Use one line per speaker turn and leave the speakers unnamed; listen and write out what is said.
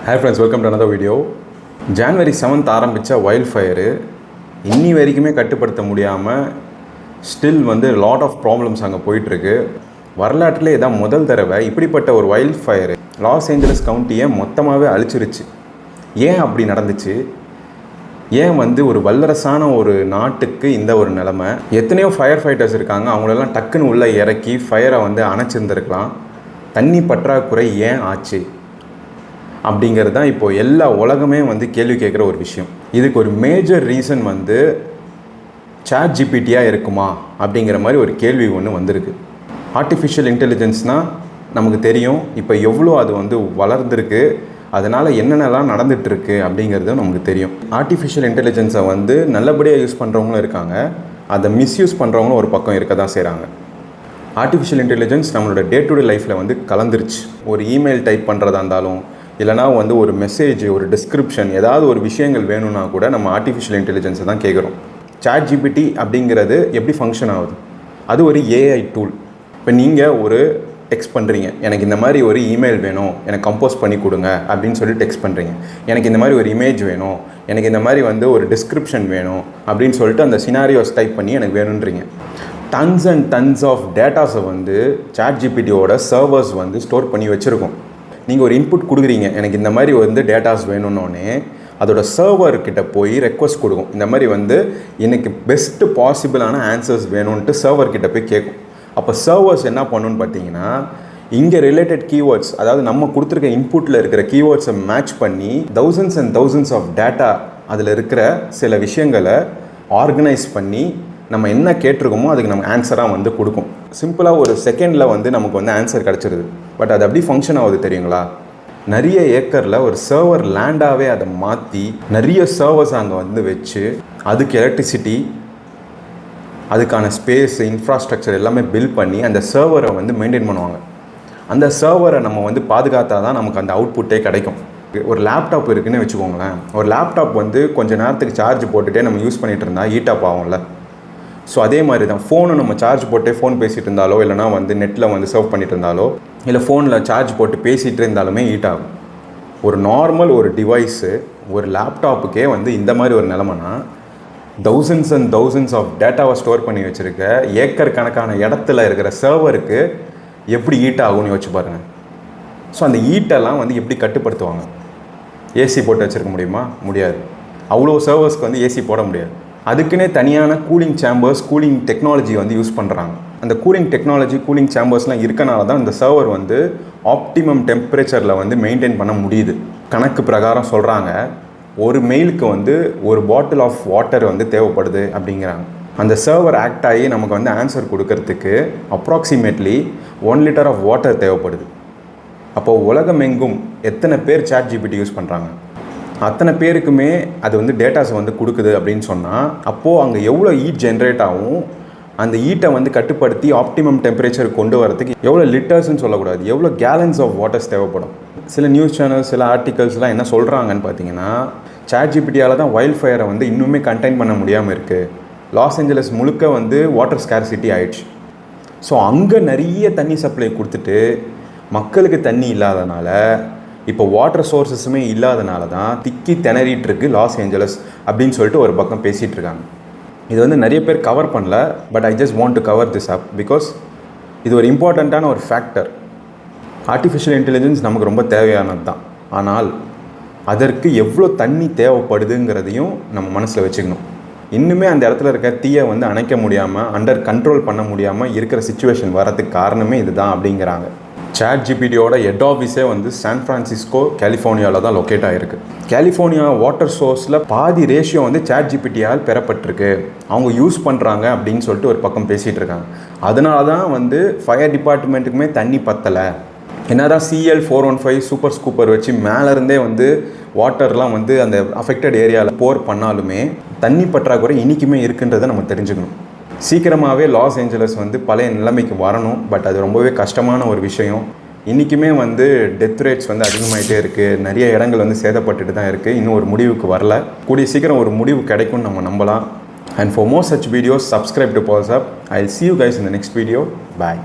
Hi friends, welcome to another video. January 7th ஆரம்பித்த wild fire இன்னி வரைக்குமே கட்டுப்படுத்த முடியாமல் ஸ்டில் லாட் ஆஃப் ப்ராப்ளம்ஸ் அங்கே போயிட்டுருக்கு. வரலாற்றிலே இதான் முதல் தடவை இப்படிப்பட்ட ஒரு வைல்ட் ஃபயரு லாஸ் ஏஞ்சலஸ் கவுண்டியை மொத்தமாகவே அழிச்சிருச்சு. ஏன் அப்படி நடந்துச்சு? ஏன் ஒரு வல்லரசான ஒரு நாட்டுக்கு இந்த ஒரு நிலைமை? எத்தனையோ ஃபயர் ஃபைட்டர்ஸ் இருக்காங்க, அவங்களெல்லாம் டக்குன்னு உள்ளே இறக்கி ஃபயரை அணைச்சிருந்துருக்கலாம். தண்ணி பற்றாக்குறை ஏன் ஆச்சு அப்படிங்கிறது தான் இப்போது எல்லா உலகமே கேள்வி கேட்குற ஒரு விஷயம். இதுக்கு ஒரு மேஜர் ரீசன் சாட் ஜிபிடியாக இருக்குமா அப்படிங்கிற மாதிரி ஒரு கேள்வி ஒன்று வந்திருக்கு. ஆர்டிஃபிஷியல் இன்டெலிஜென்ஸ்னால் நமக்கு தெரியும் இப்போ எவ்வளோ அது வளர்ந்துருக்கு, அதனால் என்னென்னலாம் நடந்துகிட்ருக்கு அப்படிங்கிறது நமக்கு தெரியும். ஆர்டிஃபிஷியல் இன்டெலிஜென்ஸை நல்லபடியாக யூஸ் பண்ணுறவங்களும் இருக்காங்க, அதை மிஸ்யூஸ் பண்ணுறவங்களும் ஒரு பக்கம் இருக்க தான் செய்கிறாங்க. ஆர்டிஃபிஷியல் இன்டெலிஜென்ஸ் நம்மளோட டே டு டே லைஃப்பில் கலந்துருச்சு. ஒரு இமெயில் டைப் பண்ணுறதா இருந்தாலும், இல்லைனா ஒரு மெசேஜ், ஒரு டிஸ்கிரிப்ஷன், ஏதாவது ஒரு விஷயங்கள் வேணும்னா கூட நம்ம ஆர்டிஃபிஷியல் இன்டெலிஜென்ஸை தான் கேட்குறோம். சாட் ஜிபிடி அப்படிங்கிறது எப்படி ஃபங்க்ஷன் ஆகுது? அது ஒரு ஏஐ டூல். இப்போ நீங்கள் ஒரு டெக்ஸ்ட் பண்ணுறீங்க, எனக்கு இந்த மாதிரி ஒரு இமெயில் வேணும், எனக்கு கம்போஸ் பண்ணி கொடுங்க அப்படின்னு சொல்லி டெக்ஸ்ட் பண்ணுறீங்க. எனக்கு இந்த மாதிரி ஒரு இமேஜ் வேணும், எனக்கு இந்த மாதிரி ஒரு டிஸ்கிரிப்ஷன் வேணும் அப்படின்னு சொல்லிட்டு அந்த சினாரியோஸ் டைப் பண்ணி எனக்கு வேணுன்றீங்க. டன்ஸ் அண்ட் டன்ஸ் ஆஃப் டேட்டாஸை சாட் ஜிபிடியோட சர்வர்ஸ் ஸ்டோர் பண்ணி வச்சுருக்கோம். நீங்கள் ஒரு இன்புட் கொடுக்குறீங்க, எனக்கு இந்த மாதிரி டேட்டாஸ் வேணும்னோடனே அதோட சர்வர்கிட்ட போய் ரெக்வஸ்ட் கொடுக்கும், இந்த மாதிரி எனக்கு பெஸ்ட்டு பாசிபிளான ஆன்சர்ஸ் வேணும்ன்ட்டு சர்வர்கிட்ட போய் கேட்கும். அப்போ சர்வர்ஸ் என்ன பண்ணணுன்னு பார்த்தீங்கன்னா, இங்கே ரிலேட்டட் கீவேர்ட்ஸ், அதாவது நம்ம கொடுத்துருக்க இன்புட்டில் இருக்கிற கீவேர்ட்ஸை மேட்ச் பண்ணி thousands and thousands of data அதில் இருக்கிற சில விஷயங்களை ஆர்கனைஸ் பண்ணி நம்ம என்ன கேட்டிருக்கோமோ அதுக்கு நம்ம ஆன்சராக கொடுக்கும். சிம்பிளாக ஒரு செகண்டில் நமக்கு ஆன்சர் கிடச்சிருது. பட் அது எப்படி ஃபங்க்ஷன் ஆகுது தெரியுங்களா? நிறைய ஏக்கரில் ஒரு சர்வர் லேண்டாகவே அதை மாற்றி நிறைய சர்வர்ஸ் அங்கே வச்சு அதுக்கு எலக்ட்ரிசிட்டி, அதுக்கான ஸ்பேஸ், இன்ஃப்ராஸ்ட்ரக்சர் எல்லாமே பில்ட் பண்ணி அந்த சர்வரை மெயின்டைன் பண்ணுவாங்க. அந்த சர்வரை நம்ம பாதுகாத்தா தான் நமக்கு அந்த அவுட்புட்டே கிடைக்கும். ஒரு லேப்டாப் இருக்குதுன்னு வச்சுக்கோங்களேன். ஒரு லேப்டாப் கொஞ்ச நேரத்துக்கு சார்ஜ் போட்டுகிட்டே நம்ம யூஸ் பண்ணிகிட்டு இருந்தால் ஹீட் அப் ஆகும்ல. ஸோ அதே மாதிரி தான் ஃபோனு நம்ம சார்ஜ் போட்டே ஃபோன் பேசிகிட்டு இருந்தாலோ, இல்லைனா நெட்டில் சர்வ் பண்ணிட்டு இருந்தாலோ, இல்லை ஃபோனில் சார்ஜ் போட்டு பேசிகிட்டு இருந்தாலுமே ஹீட் ஆகும். ஒரு நார்மல் ஒரு டிவைஸு, ஒரு லேப்டாப்புக்கே இந்த மாதிரி ஒரு நிலமைனா, தௌசண்ட்ஸ் அண்ட் தௌசண்ட்ஸ் ஆஃப் டேட்டாவை ஸ்டோர் பண்ணி வச்சுருக்க ஏக்கர் கணக்கான இடத்துல இருக்கிற சர்வருக்கு எப்படி ஹீட் ஆகும்னு யோசிச்சு பாருங்கள். ஸோ அந்த ஹீட்டெல்லாம் எப்படி கட்டுப்படுத்துவாங்க? ஏசி போட்டு வச்சுருக்க முடியுமா? முடியாது. அவ்வளோ சர்வர்ஸ்க்கு ஏசி போட முடியாது. அதுக்குன்னே தனியான cooling chambers, cooling technology use பண்ணுறாங்க. அந்த கூலிங் டெக்னாலஜி, கூலிங் சேம்பர்ஸ்லாம் இருக்கனால தான் இந்த சர்வர் ஆப்டிமம் டெம்பரேச்சரில் மெயின்டைன் பண்ண முடியுது. கணக்கு பிரகாரம் சொல்கிறாங்க, ஒரு மெயிலுக்கு ஒரு பாட்டில் ஆஃப் வாட்டர் தேவைப்படுது அப்படிங்கிறாங்க. அந்த சர்வர் ஆக்ட் ஆகி நமக்கு ஆன்சர் கொடுக்கறதுக்கு அப்ராக்சிமேட்லி 1 லிட்டர் ஆஃப் வாட்டர் தேவைப்படுது. அப்போது உலகமெங்கும் எத்தனை பேர் சாட் ஜிபிடி யூஸ் பண்ணுறாங்க? அத்தனை பேருக்குமே அது டேட்டாஸை கொடுக்குது அப்படின்னு சொன்னால், அப்போது அங்கே எவ்வளோ ஹீட் ஜென்ரேட் ஆகும், அந்த ஹீட்டை கட்டுப்படுத்தி ஆப்டிமம் டெம்பரேச்சர் கொண்டு வரதுக்கு எவ்வளோ லிட்டர்ஸ்ன்னு சொல்லக்கூடாது, எவ்வளோ கேலன்ஸ் ஆஃப் வாட்டர்ஸ் தேவைப்படும். சில நியூஸ் சேனல்ஸ், சில ஆர்டிகல்ஸ்லாம் என்ன சொல்கிறாங்கன்னு பார்த்தீங்கன்னா, சாட் ஜிபிடியால் தான் வைல்ட் ஃபயரை இன்னுமே கண்டெயின் பண்ண முடியாமல் இருக்குது. லாஸ் ஏஞ்சலஸ் முழுக்க வாட்டர் ஸ்கேர்சிட்டி ஆயிடுச்சு. ஸோ அங்கே நிறைய தண்ணி சப்ளை கொடுத்துட்டு மக்களுக்கு தண்ணி இல்லாதனால, இப்போ வாட்டர் சோர்ஸஸுமே இல்லாதனால தான் திக்கி திணறிட்டு இருக்கு லாஸ் ஏஞ்சலஸ் அப்படின்னு சொல்லிட்டு ஒரு பக்கம் பேசிகிட்டு இருக்காங்க. இது நிறைய பேர் கவர் பண்ணல. But I just want to cover this up because இது ஒரு இம்பார்ட்டண்ட்டான ஒரு ஃபேக்டர். ஆர்டிஃபிஷியல் இன்டெலிஜென்ஸ் நமக்கு ரொம்ப தேவையானது தான். ஆனால் அதற்கு எவ்வளோ தண்ணி தேவைப்படுதுங்கிறதையும் நம்ம மனசில் வச்சுக்கணும். இன்னுமே அந்த இடத்துல இருக்க தீயை அணைக்க முடியாமல், அண்டர் கண்ட்ரோல் பண்ண முடியாமல் இருக்கிற சிச்சுவேஷன் வரதுக்கு காரணமே இதுதான் அப்படிங்கிறாங்க. சாட் ஜிபிடியோட ஹெட் ஆஃபீஸே சான் ஃப்ரான்சிஸ்கோ, கலிஃபோர்னியாவில் தான் லொக்கேட் ஆகிருக்கு. கலிஃபோர்னியா வாட்டர் சோர்ஸில் பாதி ரேஷியோ சாட் ஜிபிடியால் பெறப்பட்டிருக்கு, அவங்க யூஸ் பண்ணுறாங்க அப்படின்னு சொல்லிட்டு ஒரு பக்கம் பேசிகிட்டு இருக்காங்க. அதனால தான் ஃபயர் டிபார்ட்மெண்ட்டுக்குமே தண்ணி பத்தலை. என்ன தான் CL415 சூப்பர் ஸ்கூப்பர் வச்சு மேலேருந்தே வாட்டர்லாம் அந்த அஃபெக்டட் ஏரியாவில் போர் பண்ணாலுமே தண்ணி பற்றாக்குறை இன்றைக்குமே இருக்குன்றதை நம்ம தெரிஞ்சுக்கணும். சீக்கிரமாகவே லாஸ் ஏஞ்சலஸ் பழைய நிலைமைக்கு வரணும். பட் அது ரொம்பவே கஷ்டமான ஒரு விஷயம். இன்றைக்குமே டெத் ரேட்ஸ் அதிகமாகிட்டே இருக்குது. நிறைய இடங்கள் சேதப்பட்டுட்டு தான் இருக்குது. இன்னும் ஒரு முடிவுக்கு வரல. கூடிய சீக்கிரம் ஒரு முடிவு கிடைக்கும்னு நம்ம நம்பலாம். And for more such videos, subscribe to Pulse Up. I'll see you guys in the next video. Bye.